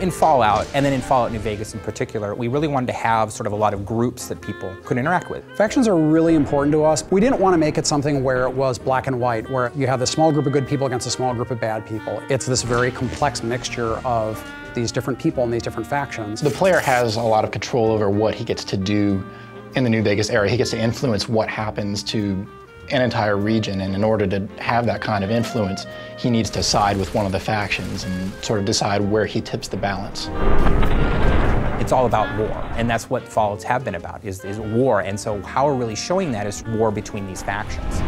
In Fallout, and then in Fallout New Vegas in particular, we really wanted to have sort of a lot of groups that people could interact with. Factions are really important to us. We didn't want to make it something where it was black and white, where you have this small group of good people against a small group of bad people. It's this very complex mixture of these different people and these different factions. The player has a lot of control over what he gets to do in the New Vegas area. He gets to influence what happens to an entire region, and in order to have that kind of influence, he needs to side with one of the factions and sort of decide where he tips the balance. It's all about war, and that's what Fallouts have been about, is war, and so how we're really showing that is war between these factions.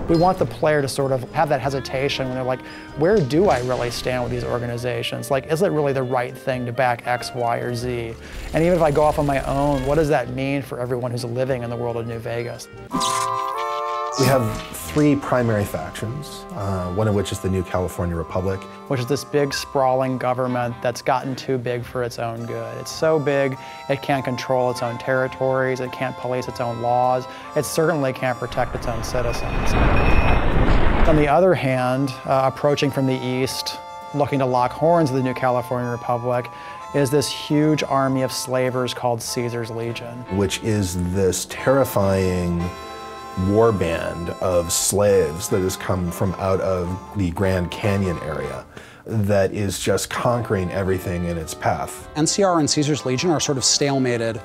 We want the player to sort of have that hesitation when they're like, where do I really stand with these organizations? Like, is it really the right thing to back X, Y, or Z? And even if I go off on my own, what does that mean for everyone who's living in the world of New Vegas? We have three primary factions, one of which is the New California Republic. Which is this big, sprawling government that's gotten too big for its own good. It's so big, it can't control its own territories, it can't police its own laws, it certainly can't protect its own citizens. On the other hand, approaching from the east, looking to lock horns with the New California Republic, is this huge army of slavers called Caesar's Legion. Which is this terrifying war band of slaves that has come from out of the Grand Canyon area that is just conquering everything in its path. NCR and Caesar's Legion are sort of stalemated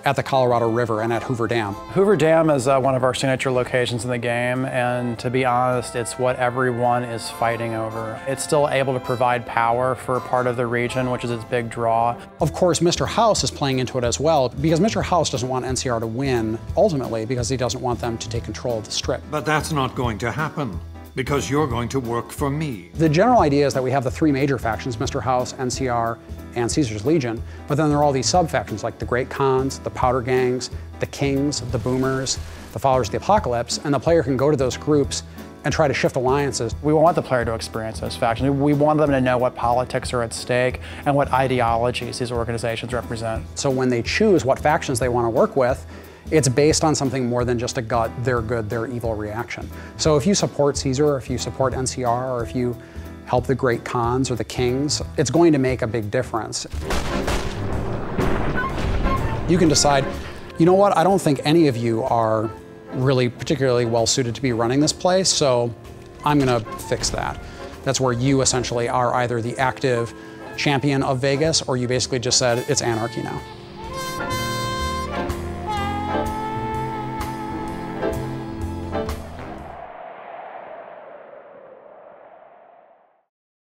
at the Colorado River and at Hoover Dam. Hoover Dam is one of our signature locations in the game, and to be honest, it's what everyone is fighting over. It's still able to provide power for part of the region, which is its big draw. Of course, Mr. House is playing into it as well, because Mr. House doesn't want NCR to win, ultimately, because he doesn't want them to take control of the Strip. But that's not going to happen, because you're going to work for me. The general idea is that we have the three major factions, Mr. House, NCR, and Caesar's Legion, but then there are all these sub-factions like the Great Khans, the Powder Gangs, the Kings, the Boomers, the Followers of the Apocalypse, and the player can go to those groups and try to shift alliances. We want the player to experience those factions. We want them to know what politics are at stake and what ideologies these organizations represent. So when they choose what factions they want to work with, it's based on something more than just a gut, they're good, they're evil reaction. So if you support Caesar, or if you support NCR, or if you help the Great Khans or the Kings, it's going to make a big difference. You can decide, you know what, I don't think any of you are really particularly well suited to be running this place, so I'm gonna fix that. That's where you essentially are either the active champion of Vegas, or you basically just said, it's anarchy now.